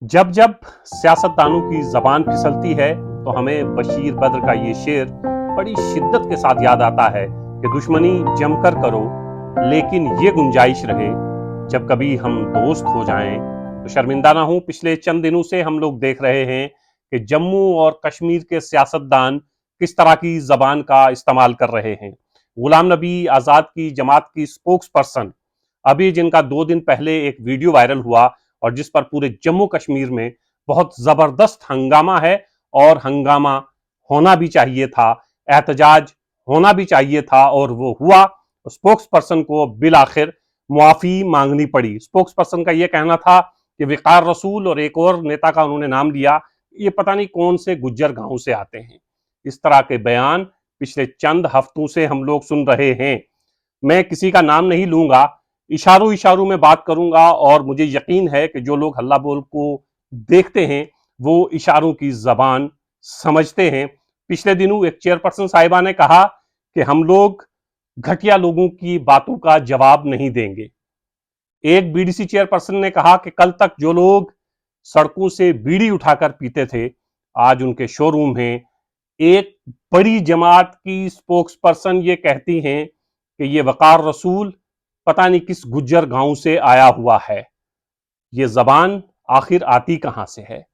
जब जब सियासतदानों की जबान फिसलती है तो हमें बशीर बद्र का ये शेर बड़ी शिद्दत के साथ याद आता है कि दुश्मनी जमकर करो लेकिन ये गुंजाइश रहे जब कभी हम दोस्त हो जाएं तो शर्मिंदा ना हो। पिछले चंद दिनों से हम लोग देख रहे हैं कि जम्मू और कश्मीर के सियासतदान किस तरह की जबान का इस्तेमाल कर रहे हैं। गुलाम नबी आज़ाद की जमात की स्पोक्स पर्सन अभी जिनका 2 दिन पहले एक वीडियो वायरल हुआ और जिस पर पूरे जम्मू कश्मीर में बहुत जबरदस्त हंगामा है और हंगामा होना भी चाहिए था, एहतजाज होना भी चाहिए था और वो हुआ। स्पोक्स पर्सन को बिल आखिर मुआफी मांगनी पड़ी। स्पोक्स पर्सन का यह कहना था कि वकार रसूल और एक और नेता का उन्होंने नाम लिया, ये पता नहीं कौन से गुज्जर गांव से आते हैं। इस तरह के बयान पिछले चंद हफ्तों से हम लोग सुन रहे हैं। मैं किसी का नाम नहीं लूंगा, इशारों इशारों में बात करूंगा और मुझे यकीन है कि जो लोग हल्ला बोल को देखते हैं वो इशारों की जबान समझते हैं। पिछले दिनों एक चेयरपर्सन साहिबा ने कहा कि हम लोग घटिया लोगों की बातों का जवाब नहीं देंगे। एक बीडीसी चेयरपर्सन ने कहा कि कल तक जो लोग सड़कों से बीड़ी उठाकर पीते थे आज उनके शोरूम हैं। एक बड़ी जमात की स्पोक्स पर्सन ये कहती हैं कि ये वकार रसूल पता नहीं किस गुज्जर गांव से आया हुआ है। ये जबान आखिर आती कहां से है?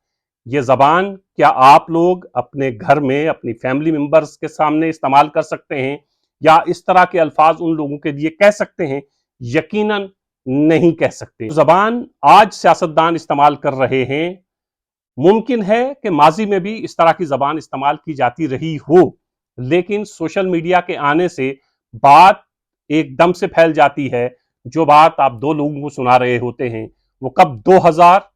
ये जबान क्या आप लोग अपने घर में अपनी फैमिली मेंबर्स के सामने इस्तेमाल कर सकते हैं या इस तरह के अल्फाज उन लोगों के लिए कह सकते हैं? यकीनन नहीं कह सकते। जबान आज सियासतदान इस्तेमाल कर रहे हैं, मुमकिन है कि माजी में भी इस तरह की जबान इस्तेमाल की जाती रही हो, लेकिन सोशल मीडिया के आने से बात एकदम से फैल जाती है। जो बात आप 2 लोगों को सुना रहे होते हैं वो कब 2000,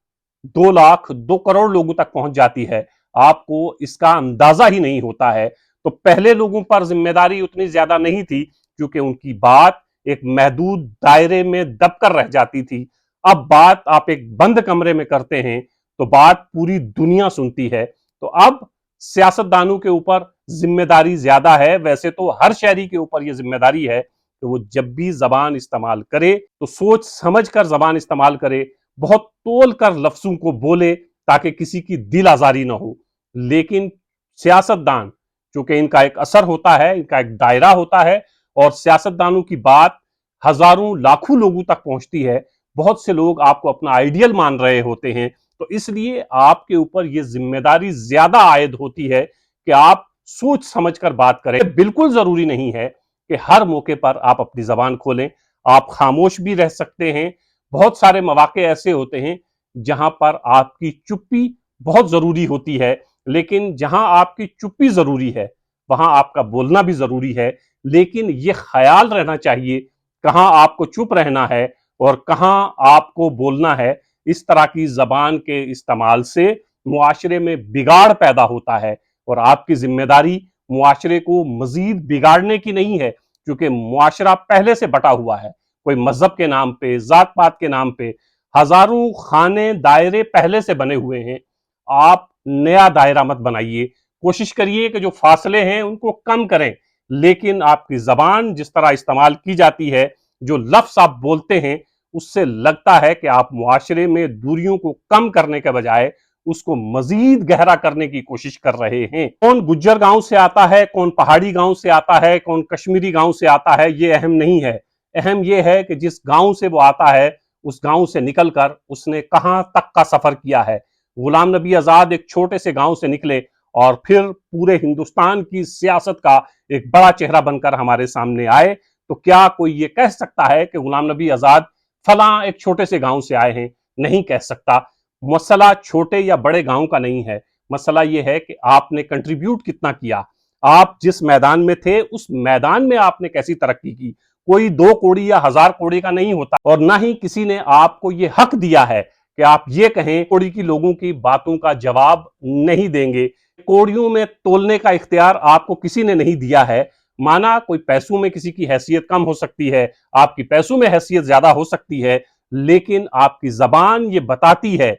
2 लाख, 2 करोड़ लोगों तक पहुंच जाती है, आपको इसका अंदाजा ही नहीं होता है। तो पहले लोगों पर जिम्मेदारी उतनी ज्यादा नहीं थी क्योंकि उनकी बात एक महदूद दायरे में दबकर रह जाती थी। अब बात आप एक बंद कमरे में करते हैं तो बात पूरी दुनिया सुनती है। तो अब सियासतदानों के ऊपर जिम्मेदारी ज्यादा है। वैसे तो हर शहरी के ऊपर यह जिम्मेदारी है कि वो जब भी जबान इस्तेमाल करे तो सोच समझ कर जबान इस्तेमाल करे, बहुत तोल कर लफ्जों को बोले ताकि किसी की दिल आजारी ना हो। लेकिन सियासतदान, चूंकि इनका एक असर होता है, इनका एक दायरा होता है और सियासतदानों की बात हजारों लाखों लोगों तक पहुंचती है। बहुत से लोग आपको अपना आइडियल मान रहे होते हैं, तो इसलिए आपके ऊपर यह जिम्मेदारी ज्यादा आयद होती है कि आप सोच समझकर बात करें। बिल्कुल जरूरी नहीं है कि हर मौके पर आप अपनी जबान खोलें, आप खामोश भी रह सकते हैं। बहुत सारे मौके ऐसे होते हैं जहां पर आपकी चुप्पी बहुत जरूरी होती है, लेकिन जहां आपकी चुप्पी जरूरी है वहां आपका बोलना भी जरूरी है। लेकिन यह ख्याल रहना चाहिए कहां आपको चुप रहना है और कहां आपको बोलना है। इस तरह की जबान के इस्तेमाल से मुआशरे में बिगाड़ पैदा होता है और आपकी जिम्मेदारी मुआशरे को मजीद बिगाड़ने की नहीं है, क्योंकि मुआशरा पहले से बटा हुआ है। कोई मजहब के नाम पे, जात पात के नाम पे हजारों खाने दायरे पहले से बने हुए हैं। आप नया दायरा मत बनाइए, कोशिश करिए कि जो फासले हैं उनको कम करें। लेकिन आपकी जबान जिस तरह इस्तेमाल की जाती है, जो लफ्ज आप बोलते हैं, उससे लगता है कि आप मुआशरे में दूरियों को कम करने के बजाय उसको मजीद गहरा करने की कोशिश कर रहे हैं। कौन गुज्जर गांव से आता है, कौन पहाड़ी गांव से आता है, कौन कश्मीरी गांव से आता है, ये अहम नहीं है। अहम यह है कि जिस गांव से वो आता है उस गांव से निकलकर उसने कहां तक का सफर किया है। गुलाम नबी आजाद एक छोटे से गांव से निकले और फिर पूरे हिंदुस्तान की सियासत का एक बड़ा चेहरा बनकर हमारे सामने आए। तो क्या कोई ये कह सकता है कि गुलाम नबी आजाद फला एक छोटे से गांव से आए हैं? नहीं कह सकता। मसला छोटे या बड़े गांव का नहीं है, मसला यह है कि आपने कंट्रीब्यूट कितना किया, आप जिस मैदान में थे उस मैदान में आपने कैसी तरक्की की। कोई 2 कौड़ी या 1000 कौड़ी का नहीं होता और ना ही किसी ने आपको यह हक दिया है कि आप ये कहें कौड़ी की लोगों की बातों का जवाब नहीं देंगे। कौड़ियों में तोलने का इख्तियार आपको किसी ने नहीं दिया है। माना कोई पैसों में किसी की हैसियत कम हो सकती है, आपकी पैसों में हैसियत ज्यादा हो सकती है, लेकिन आपकी जबान ये बताती है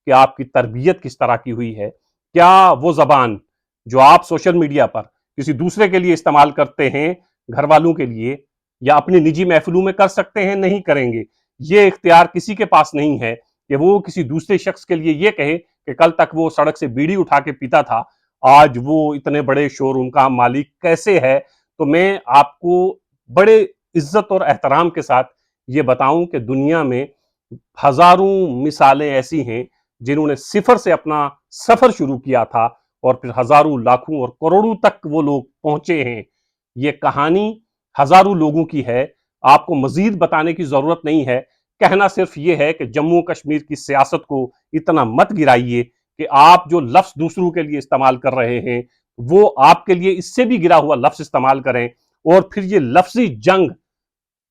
कि आपकी तरबियत किस तरह की हुई है। क्या वो जबान जो आप सोशल मीडिया पर किसी दूसरे के लिए इस्तेमाल करते हैं, घर वालों के लिए या अपनी निजी महफिलों में कर सकते हैं? नहीं करेंगे। ये इख्तियार किसी के पास नहीं है। کہ وہ کسی دوسرے شخص کے لیے یہ کہے کہ کل تک وہ سڑک سے بیڑی اٹھا کے پیتا تھا، آج وہ اتنے بڑے شو روم کا مالک کیسے ہے؟ تو میں آپ کو بڑے عزت اور احترام کے ساتھ یہ بتاؤں کہ دنیا میں ہزاروں مثالیں ایسی ہیں جنہوں نے صفر سے اپنا سفر شروع کیا تھا اور پھر ہزاروں، لاکھوں اور کروڑوں تک وہ لوگ پہنچے ہیں۔ یہ کہانی ہزاروں لوگوں کی ہے، آپ کو مزید بتانے کی ضرورت نہیں ہے۔ کہنا صرف یہ ہے کہ جموں کشمیر کی سیاست کو اتنا مت گرائیے کہ آپ جو لفظ دوسروں کے لیے استعمال کر رہے ہیں وہ آپ کے لیے اس سے بھی گرا ہوا لفظ استعمال کریں، اور پھر یہ لفظی جنگ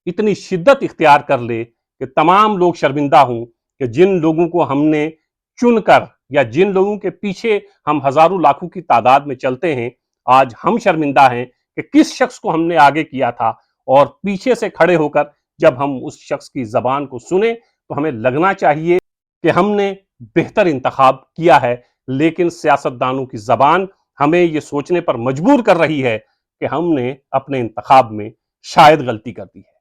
اتنی شدت اختیار کر لے کہ تمام لوگ شرمندہ ہوں کہ جن لوگوں کو ہم نے چن کر یا جن لوگوں کے پیچھے ہم ہزاروں لاکھوں کی تعداد میں چلتے ہیں، آج ہم شرمندہ ہیں کہ کس شخص کو ہم نے آگے کیا تھا، اور پیچھے سے کھڑے ہو کر جب ہم اس شخص کی زبان کو سنیں تو ہمیں لگنا چاہیے کہ ہم نے بہتر انتخاب کیا ہے، لیکن سیاستدانوں کی زبان ہمیں یہ سوچنے پر مجبور کر رہی ہے کہ ہم نے اپنے انتخاب میں شاید غلطی کر دی ہے۔